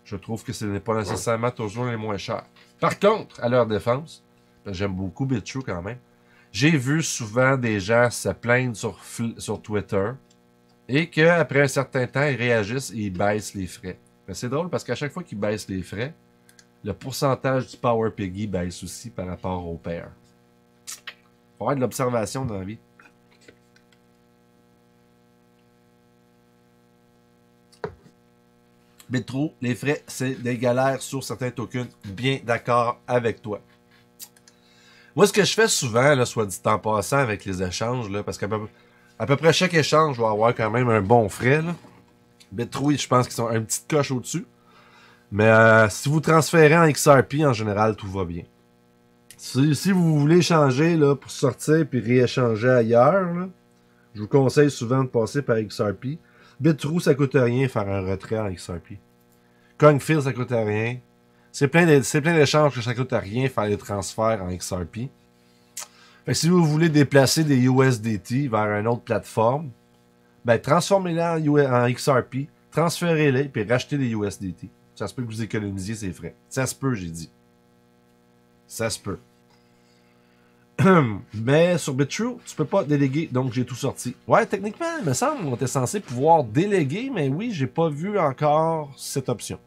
Je trouve que ce n'est pas nécessairement toujours les moins chers. Par contre, à leur défense, j'aime beaucoup BitTrue quand même, j'ai vu souvent des gens se plaindre sur Twitter et qu'après un certain temps, ils réagissent et ils baissent les frais. Mais c'est drôle parce qu'à chaque fois qu'ils baissent les frais, le pourcentage du Power Piggy baisse aussi par rapport au pair. Il faut avoir de l'observation dans la vie. BitTrue, les frais, c'est des galères sur certains tokens. Bien d'accord avec toi. Moi, ce que je fais souvent, là, soit dit en passant avec les échanges, là, parce qu'à peu près chaque échange va avoir quand même un bon frais. Là. BitTrue, je pense qu'ils sont un petit coche au-dessus. Mais si vous transférez en XRP, en général, tout va bien. Si vous voulez changer là, pour sortir puis rééchanger ailleurs, là, je vous conseille souvent de passer par XRP. BitTrue, ça coûte rien faire un retrait en XRP. Coinfield, ça coûte rien. C'est plein d'échanges que ça coûte rien faire les transferts en XRP. Fait que si vous voulez déplacer des USDT vers une autre plateforme, ben transformez-les en XRP, transférez-les puis rachetez des USDT. Ça se peut que vous économisiez ces frais. Ça se peut, j'ai dit. Ça se peut. Mais sur BitTrue, tu peux pas déléguer, donc j'ai tout sorti. Ouais, techniquement, il me semble qu'on était censé pouvoir déléguer, mais oui, j'ai pas vu encore cette option.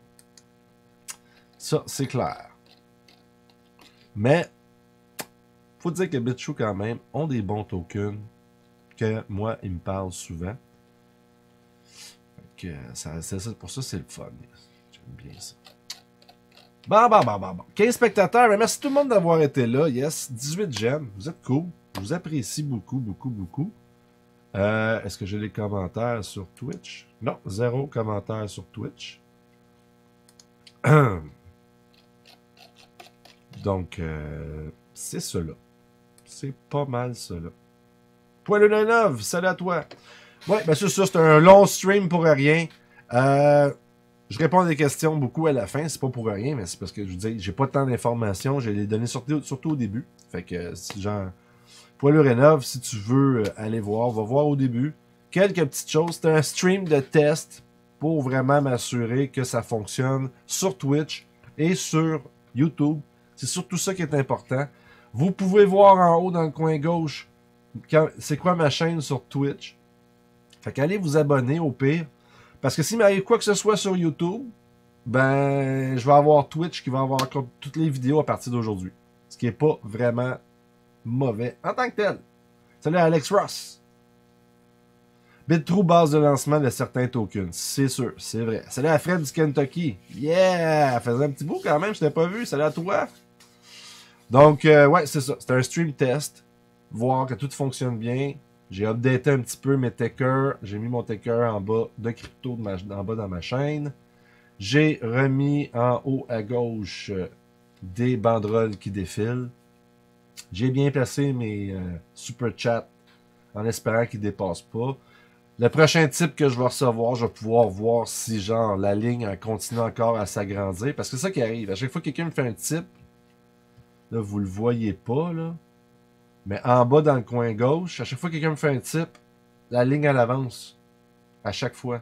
Ça, c'est clair. Mais, faut dire que BitTrue, quand même, ont des bons tokens que moi, ils me parlent souvent. Fait que pour ça, c'est le fun. J'aime bien ça. Bon. 15 spectateurs. Mais merci tout le monde d'avoir été là. Yes. 18 j'aime. Vous êtes cool. Je vous apprécie beaucoup. Est-ce que j'ai les commentaires sur Twitch? Non, 0 commentaires sur Twitch. Donc, c'est cela. C'est pas mal cela. Poilunanov, salut à toi. Ouais, ben c'est ça, c'est un long stream pour rien. Je réponds à des questions beaucoup à la fin, c'est pas pour rien, mais c'est parce que je vous dis, j'ai pas tant d'informations, je les donné surtout au début. Fait que si genre Poilunanov, si tu veux aller voir, va voir au début. Quelques petites choses, c'est un stream de test pour vraiment m'assurer que ça fonctionne sur Twitch et sur YouTube. C'est surtout ça qui est important. Vous pouvez voir en haut dans le coin gauche c'est quoi ma chaîne sur Twitch. Fait qu'allez vous abonner au pire. Parce que s'il m'arrive quoi que ce soit sur YouTube, ben je vais avoir Twitch qui va avoir encore toutes les vidéos à partir d'aujourd'hui. Ce qui est pas vraiment mauvais en tant que tel. Salut à Alex Ross. BitTrue base de lancement de certains tokens. C'est sûr, c'est vrai. Salut à Fred du Kentucky. Yeah! Faisait un petit bout quand même, je t'ai pas vu. Salut à toi. Donc, ouais, c'est ça. C'est un stream test. Voir que tout fonctionne bien. J'ai updaté un petit peu mes takers. J'ai mis mon taker en bas de crypto en bas dans ma chaîne. J'ai remis en haut à gauche des banderoles qui défilent. J'ai bien placé mes super chats en espérant qu'ils ne dépassent pas. Le prochain type que je vais recevoir, je vais pouvoir voir si genre la ligne continue encore à s'agrandir. Parce que c'est ça qui arrive. À chaque fois que quelqu'un me fait un type, là, vous le voyez pas, là. Mais en bas dans le coin gauche, à chaque fois que quelqu'un me fait un type, la ligne elle avance. À chaque fois.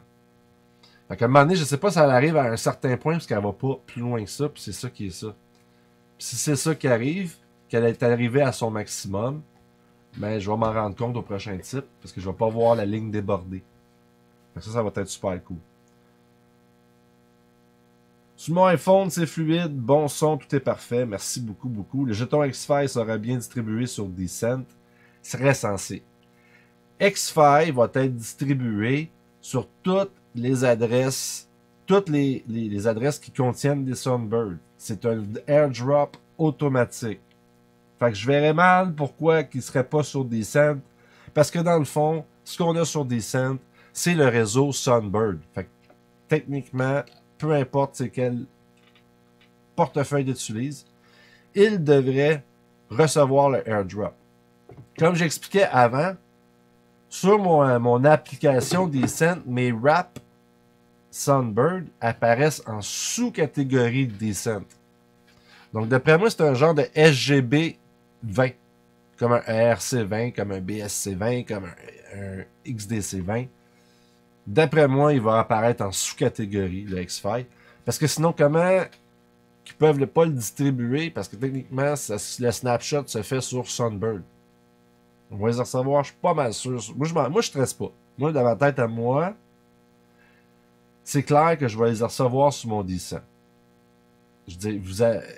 Fait qu'à un moment donné, je sais pas si elle arrive à un certain point parce qu'elle va pas plus loin que ça, puis c'est ça qui est ça. Puis si c'est ça qui arrive, qu'elle est arrivée à son maximum, ben je vais m'en rendre compte au prochain type parce que je vais pas voir la ligne déborder. Fait que ça va être super cool. Sur mon iPhone, c'est fluide, bon son, tout est parfait. Merci beaucoup, beaucoup. Le jeton X-Fi sera bien distribué sur Decent. Serait censé. X-Fi va être distribué sur toutes les adresses, les adresses qui contiennent des Sunbird. C'est un airdrop automatique. Fait que je verrais mal pourquoi il ne serait pas sur Decent. Parce que dans le fond, ce qu'on a sur Decent, c'est le réseau Sunbird. Fait que techniquement, peu importe c'est quel portefeuille tu utilises, il devrait recevoir le airdrop. Comme j'expliquais avant, sur mon application Decent, mes wraps Sunbird apparaissent en sous-catégorie Decent. Donc, d'après moi, c'est un genre de SGB 20. Comme un ERC 20, comme un BSC 20, comme un XDC 20. D'après moi, il va apparaître en sous-catégorie, le X-Fi. Parce que sinon, comment ils peuvent pas le distribuer? Parce que techniquement, le snapshot se fait sur Sunbird. On va les recevoir, je suis pas mal sûr. Moi, je stresse pas. Moi, dans ma tête à moi, c'est clair que je vais les recevoir sur mon Decent. Je dis,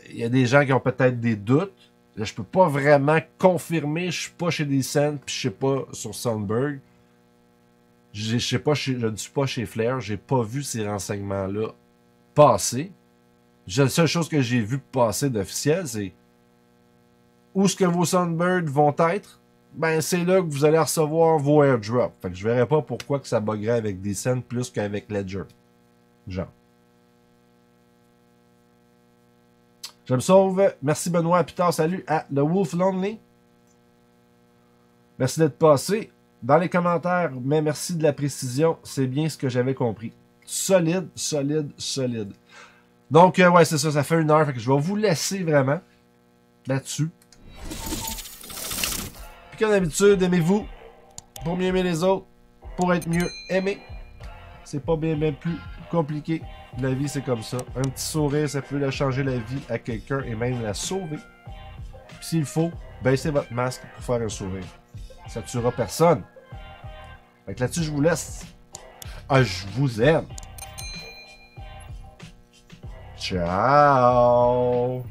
il y a des gens qui ont peut-être des doutes. Là, je peux pas vraiment confirmer. Je suis pas chez Decent, puis je suis pas sur Sunbird. Je ne suis pas chez Flair. J'ai pas vu ces renseignements-là passer. La seule chose que j'ai vu passer d'officiel, c'est où est-ce que vos Sunbird vont être. Ben, c'est là que vous allez recevoir vos airdrops. Fait que je verrais pas pourquoi que ça buggerait avec Decent plus qu'avec Ledger. Genre. Je me sauve. Merci Benoît. À plus tard. Salut à The Wolf Lonely. Merci d'être passé. Dans les commentaires, mais merci de la précision. C'est bien ce que j'avais compris. Solide, solide, solide. Donc, ouais, c'est ça. Ça fait 1 heure. Fait que je vais vous laisser vraiment là-dessus. Puis comme d'habitude, aimez-vous pour mieux aimer les autres, pour être mieux aimé. C'est pas bien plus compliqué. La vie, c'est comme ça. Un petit sourire, ça peut changer la vie à quelqu'un et même la sauver. Puis s'il faut, baissez votre masque pour faire un sourire. Ça tuera personne. Fait que là-dessus, je vous laisse. Ah, je vous aime. Ciao.